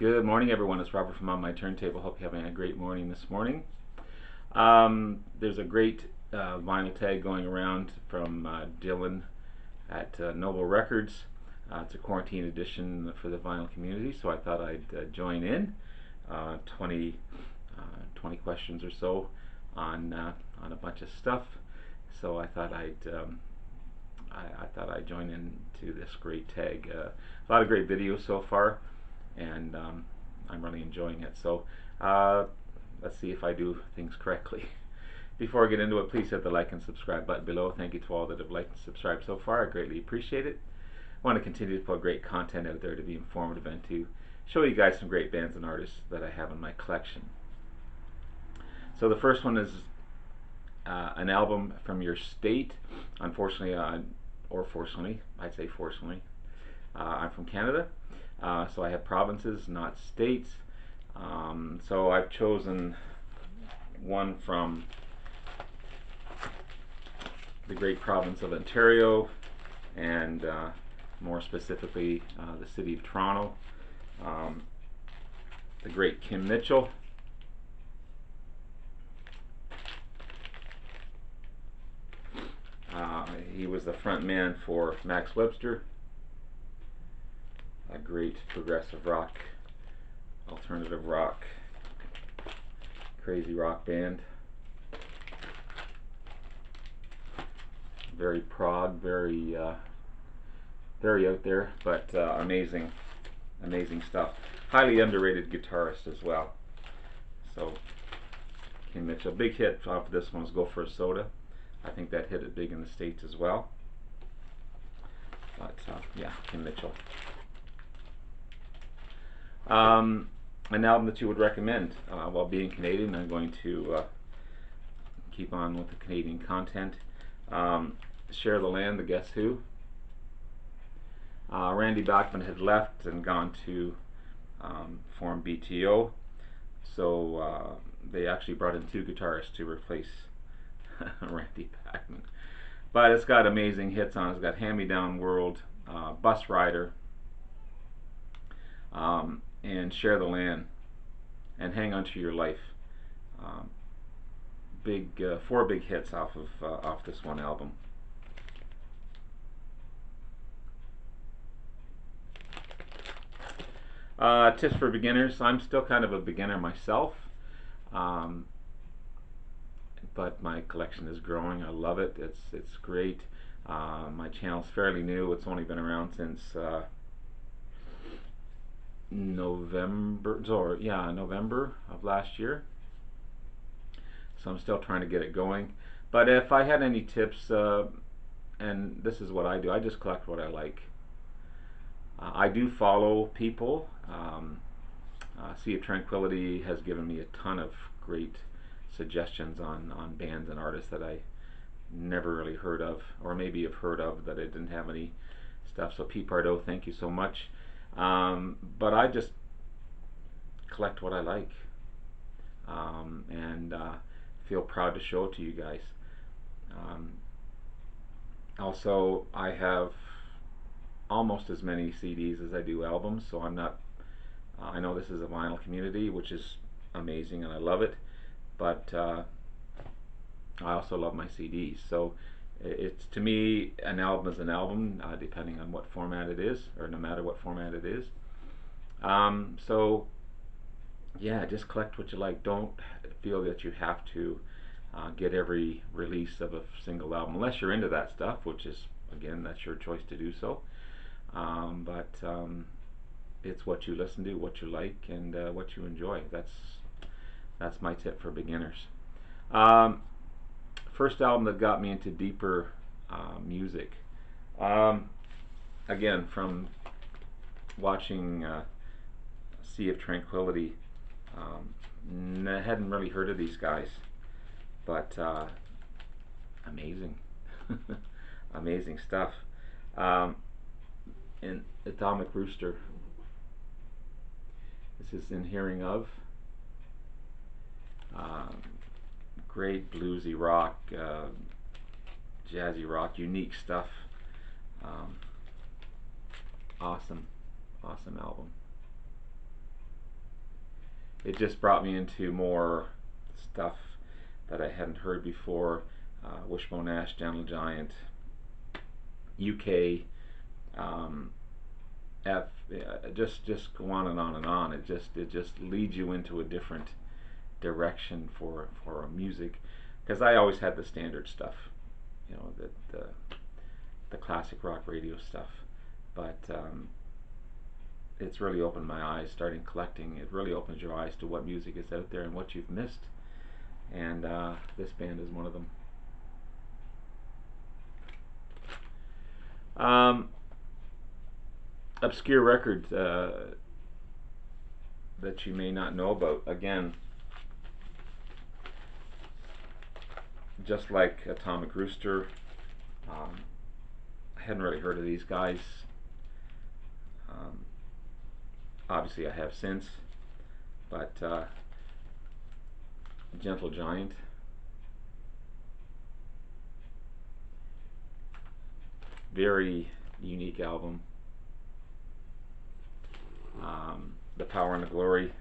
Good morning, everyone. It's Robert from On My Turntable. Hope you're having a great morning this morning. There's a great vinyl tag going around from Dylan at Noble Records. It's a quarantine edition for the vinyl community, so I thought I'd join in. 20 questions or so on a bunch of stuff. So I thought I'd join in to this great tag. A lot of great videos so far, and I'm really enjoying it. So let's see if I do things correctly. Before I get into it, please hit the like and subscribe button below. Thank you to all that have liked and subscribed so far. I greatly appreciate it. I want to continue to put great content out there to be informative and to show you guys some great bands and artists that I have in my collection. So the first one is an album from your state. Unfortunately, or fortunately, I'd say fortunately, I'm from Canada, so I have provinces, not states. So I've chosen one from the great province of Ontario, and more specifically the city of Toronto. The great Kim Mitchell. He was the front man for Max Webster, a great progressive rock, alternative rock, crazy rock band. Very prog, very out there, but amazing stuff. Highly underrated guitarist as well. So Kim Mitchell, big hit off of this one was "Go for a Soda." I think that hit it big in the States as well. But yeah, Kim Mitchell. An album that you would recommend. While being Canadian, I'm going to keep on with the Canadian content. Share the Land, the Guess Who. Randy Bachman had left and gone to form BTO, so they actually brought in two guitarists to replace Randy Bachman. But it's got amazing hits on it. It's got Hand Me Down World, Bus Rider, and Share the Land, and Hang On to Your Life. Four big hits off this one album. Tips for beginners. I'm still kind of a beginner myself, but my collection is growing. I love it. It's great. My channel's fairly new. It's only been around since November of last year. So I'm still trying to get it going. But if I had any tips, and this is what I do, I just collect what I like. I do follow people. Sea of Tranquility has given me a ton of great suggestions on bands and artists that I never really heard of, or maybe have heard of that I didn't have any stuff. So Pardo, thank you so much. But I just collect what I like, and feel proud to show it to you guys. Also, I have almost as many CDs as I do albums, so I'm not. I know this is a vinyl community, which is amazing, and I love it. But I also love my CDs. So it's, to me, an album is an album, depending on what format it is, or no matter what format it is. So yeah, just collect what you like. Don't feel that you have to get every release of a single album, unless you're into that stuff, which is, again, that's your choice to do so. But it's what you listen to, what you like, and what you enjoy. That's my tip for beginners. First album that got me into deeper music. Again, from watching Sea of Tranquility, I hadn't really heard of these guys, but amazing, amazing stuff. And Atomic Rooster. This is In Hearing Of. Great bluesy rock, jazzy rock, unique stuff. Awesome album. it just brought me into more stuff that I hadn't heard before. Wishbone Ash, Gentle Giant, UK, F, just go on and on and on. It just leads you into a different direction for music, because I always had the standard stuff, you know, the classic rock radio stuff, but it's really opened my eyes. Starting collecting, it really opens your eyes to what music is out there and what you've missed, and this band is one of them. Obscure records that you may not know about. Again, just like Atomic Rooster, I hadn't really heard of these guys. Obviously I have since, but Gentle Giant, very unique album. The Power and the Glory,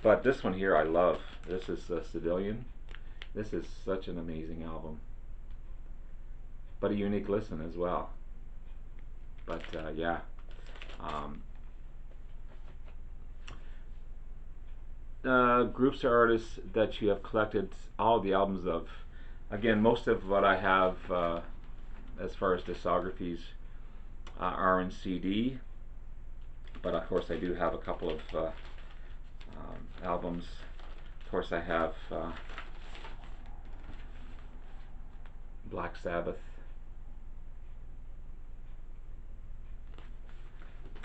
but this one here I love. This is Civilian. This is such an amazing album, but a unique listen as well. But yeah, groups or artists that you have collected all the albums of. Again, most of what I have as far as discographies are in CD, but of course I do have a couple of albums. Of course I have Black Sabbath.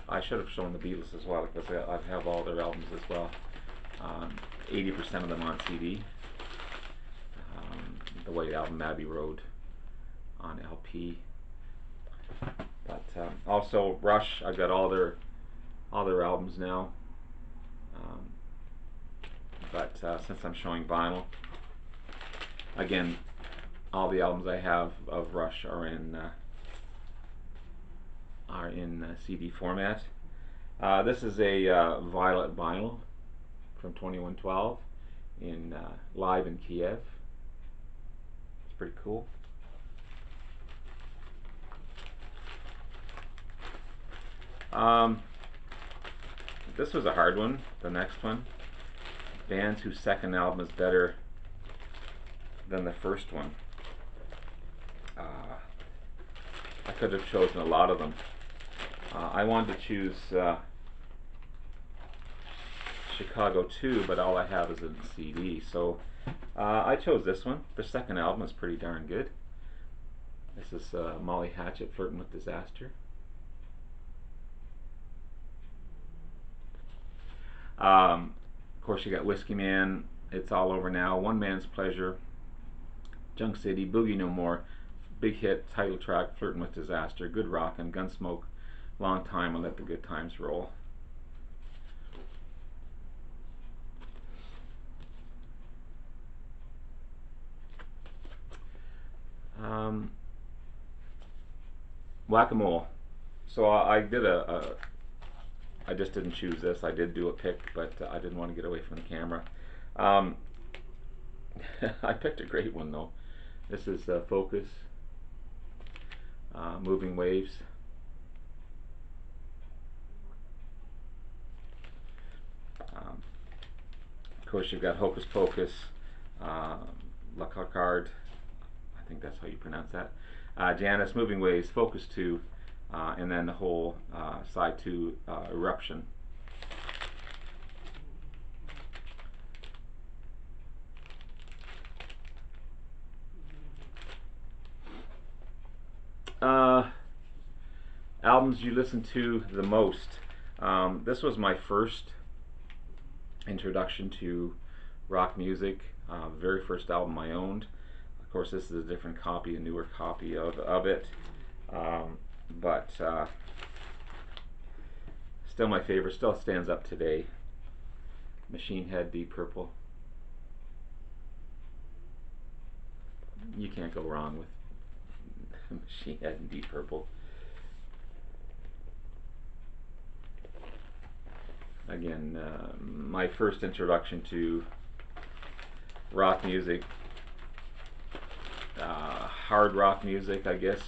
I should have shown the Beatles as well, because I have all their albums as well. 80% of them on CD. The White Album, Abbey Road on LP. But also Rush, I've got all their albums now. But since I'm showing vinyl, again, all the albums I have of Rush are in CD format. This is a Violet vinyl from 2112 in live in Kiev. It's pretty cool. This was a hard one. The next one, bands whose second album is better than the first one. I could have chosen a lot of them. I wanted to choose Chicago 2, but all I have is a CD, so I chose this one. The second album is pretty darn good. This is Molly Hatchet, Flirting with Disaster. Of course, you got Whiskey Man, It's All Over Now, One Man's Pleasure, Junk City, Boogie No More, big hit, title track, Flirting with Disaster, Good Rockin', Gunsmoke, Long Time, and Let the Good Times Roll. Whack-a-mole. So I did I just didn't choose this. I did do a pick, but I didn't want to get away from the camera. I picked a great one though. This is Focus, Moving Waves. Of course, you've got Hocus Pocus, La Cocard, I think that's how you pronounce that. Janice, Moving Waves, Focus 2, and then the whole side 2, Eruption. Albums you listen to the most. This was my first introduction to rock music, very first album I owned. Of course, this is a different copy, a newer copy of it, but still my favorite, still stands up today. Machinehead, Deep Purple. You can't go wrong with Machinehead and Deep Purple. again, my first introduction to rock music, hard rock music, I guess,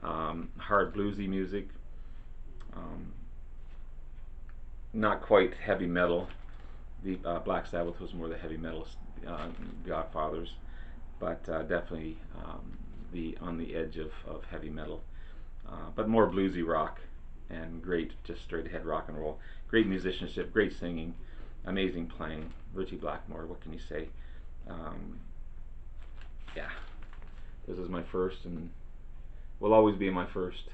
hard bluesy music, um, not quite heavy metal. The Black Sabbath was more the heavy metal uh, godfathers, but definitely the on the edge of heavy metal, but more bluesy rock and great, just straight ahead rock and roll. Great musicianship, great singing, amazing playing. Richie Blackmoor, what can you say? Um, yeah, this is my first and will always be my first.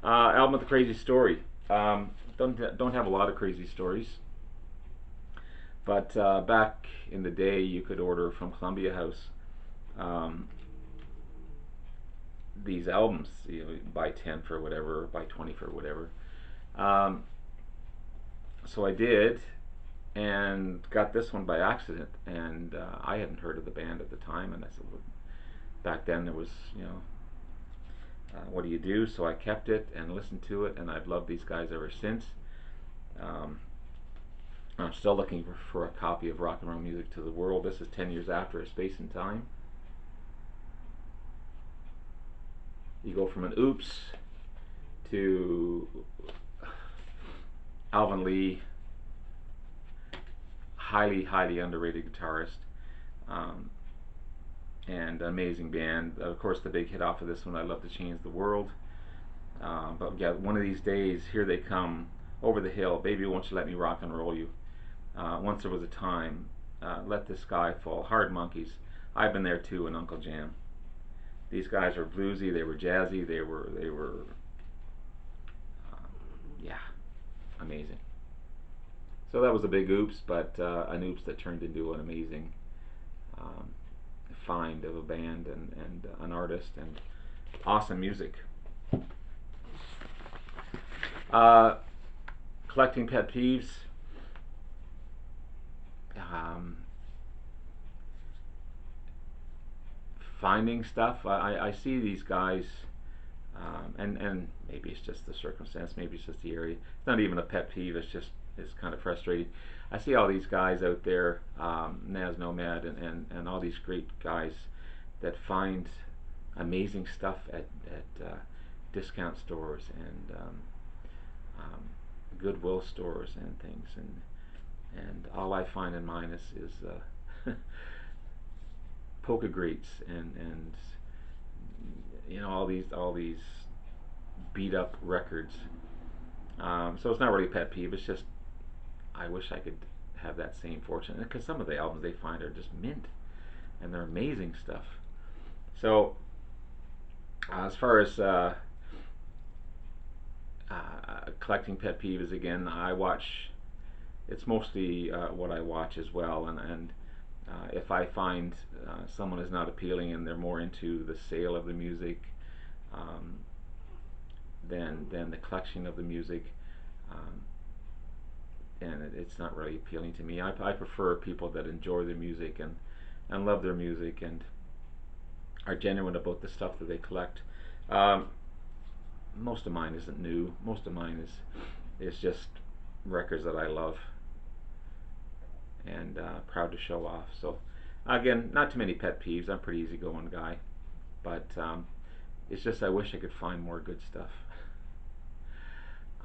Album with a crazy story. Don't have a lot of crazy stories, but back in the day, you could order from Columbia House um, these albums. You know, buy 10 for whatever, buy 20 for whatever. Um, so I did, and got this one by accident. And I hadn't heard of the band at the time, and I said, well, back then there was, you know, what do you do? So I kept it and listened to it, and I've loved these guys ever since. Um, I'm still looking for a copy of Rock and Roll Music to the World. This is 10 years after A Space and Time. You go from an Oops to Alvin Lee, highly underrated guitarist, um, and amazing band. Of course, the big hit off of this one, I Love to Change the World. But yeah, one of these days, here they come over the hill. Baby, won't you let me rock and roll you? Once there was a time. Let the sky fall. Hard Monkeys. I've been there too, and Uncle Jam. These guys were bluesy. They were jazzy. They were yeah, amazing. So that was a big oops, but an oops that turned into an amazing um, find of a band and an artist and awesome music. Uh, Collecting pet peeves. Um, Finding stuff. I see these guys, and maybe it's just the circumstance, maybe it's just the area. It's not even a pet peeve. It's kind of frustrating. I see all these guys out there, Naz Nomad and all these great guys that find amazing stuff at discount stores and um, Goodwill stores and things, and all I find in mine is polka greats and you know all these beat up records. So it's not really a pet peeve. It's just I wish I could have that same fortune because some of the albums they find are just mint and they're amazing stuff. So as far as collecting pet peeves, again, I watch. It's mostly what I watch as well, and if I find someone is not appealing and they're more into the sale of the music um, than the collection of the music, um, and it's not really appealing to me. I prefer people that enjoy their music and love their music and are genuine about the stuff that they collect. Um, Most of mine isn't new. Most of mine is just records that I love and proud to show off. So again, not too many pet peeves. I'm a pretty easygoing guy, but it's just I wish I could find more good stuff.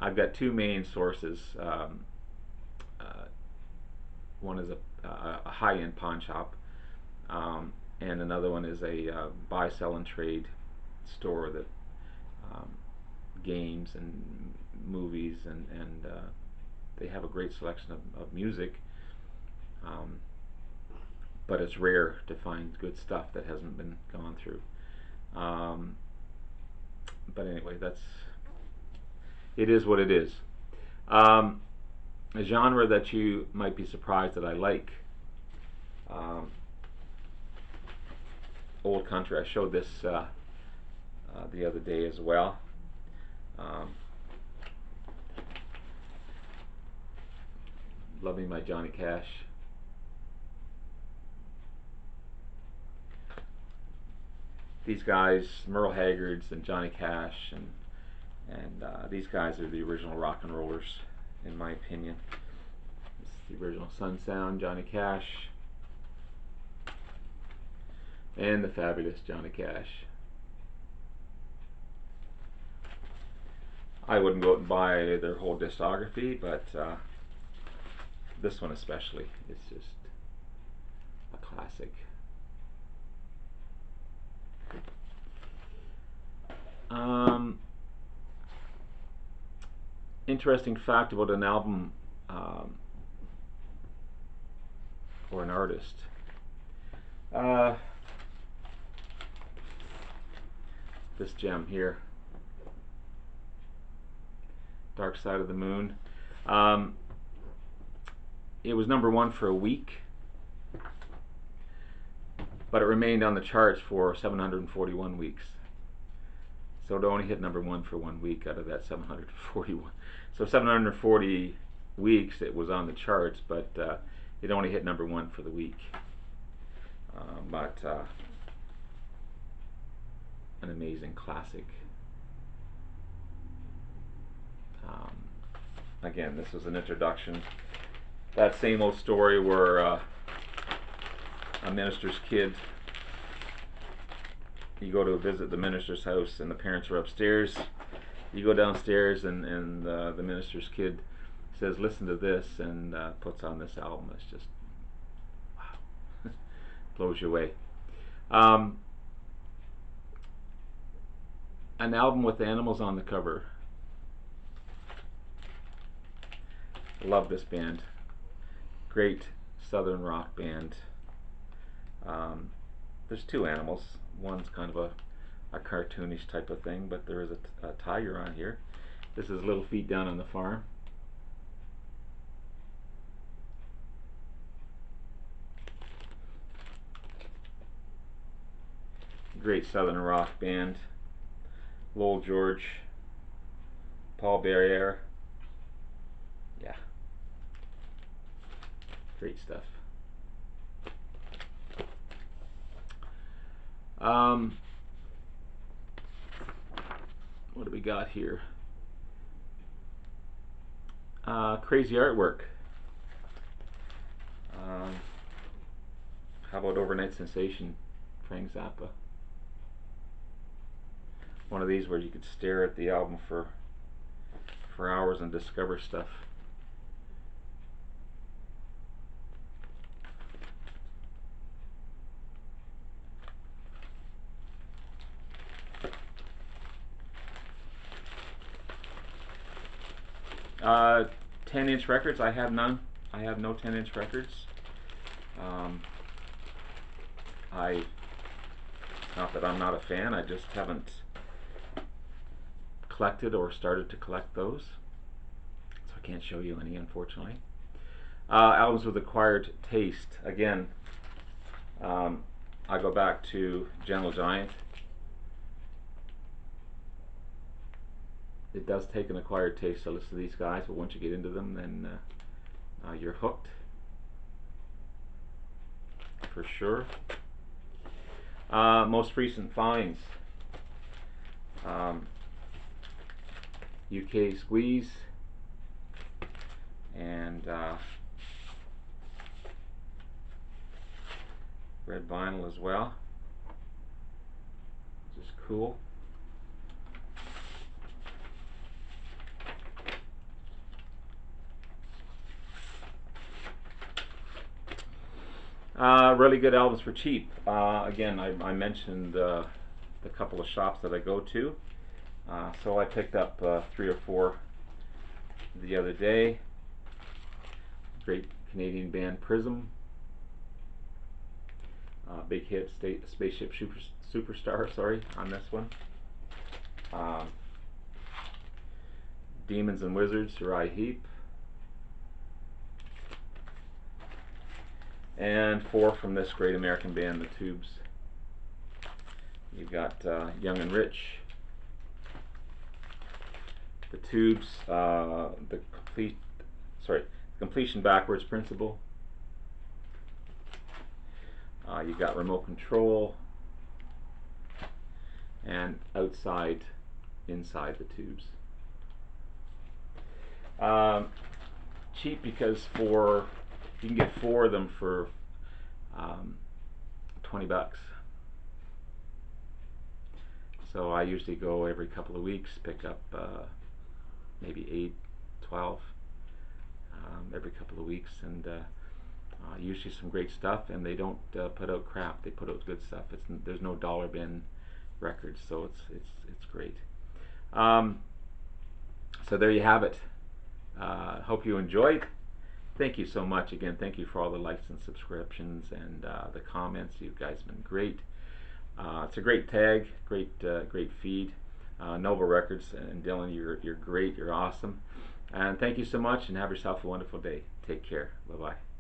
I've got two main sources. Uh, One is a high-end pawn shop, and another one is a buy, sell, and trade store that um, games and movies and they have a great selection of music. Um, but it's rare to find good stuff that hasn't been gone through. Um, but anyway, it is what it is. Um, a genre that you might be surprised that I like. Um, Old country. I showed this the other day as well. Um, Love Me My Johnny Cash. These guys, Merle Haggard's and Johnny Cash and And these guys are the original rock and rollers, in my opinion. This is the original Sun Sound, Johnny Cash, and the fabulous Johnny Cash. I wouldn't go out and buy their whole discography, but this one especially is just a classic. Interesting fact about an album or an artist. This gem here, Dark Side of the Moon. It was #1 for a week, but it remained on the charts for 741 weeks. So it only hit #1 for 1 week out of that 741. So 740 weeks it was on the charts, but it only hit #1 for the week. But an amazing classic. Again, this was an introduction. That same old story where a minister's kid, you go to visit the minister's house and the parents are upstairs. You go downstairs and the minister's kid says, "Listen to this," and puts on this album. It's just, wow, blows you away. An album with animals on the cover. Love this band. Great southern rock band. There's 2 animals. One's kind of a cartoonish type of thing, but there is a tiger on here. This is Little Feet Down on the Farm. Great southern rock band. Lowell George, Paul Barriere. Yeah, great stuff. What do we got here? Crazy artwork. How about Overnight Sensation, Frank Zappa? One of these where you could stare at the album for hours and discover stuff. Uh, 10-inch records, I have none. I have no 10-inch records. Not that I'm not a fan, I just haven't collected or started to collect those. So I can't show you any, unfortunately. Albums with acquired taste. Again, I go back to Gentle Giant. It does take an acquired taste to listen to these guys, but once you get into them, then you're hooked, for sure. Most recent finds. UK Squeeze and red vinyl as well. Just cool. Really good albums for cheap. Again, I mentioned the couple of shops that I go to. So I picked up 3 or 4 the other day. Great Canadian band Prism. Big hit, Spaceship Superstar, sorry, on this one. Demons and Wizards, Uriah Heep. And 4 from this great American band, the Tubes. You've got Young and Rich, the Tubes, the Completion Backwards Principle. You got Remote Control and Outside inside the tubes. Um, Cheap because you can get 4 of them for um, $20. So I usually go every couple of weeks, pick up maybe 8, 12 every couple of weeks, and usually some great stuff. And they don't put out crap; they put out good stuff. There's no dollar bin records, so it's great. Um, so there you have it. Hope you enjoyed. Thank you so much again. Thank you for all the likes and subscriptions and the comments. You guys have been great. It's a great tag, great feed. Noble Records and Dylan, you're great. You're awesome. And thank you so much, and have yourself a wonderful day. Take care. Bye bye.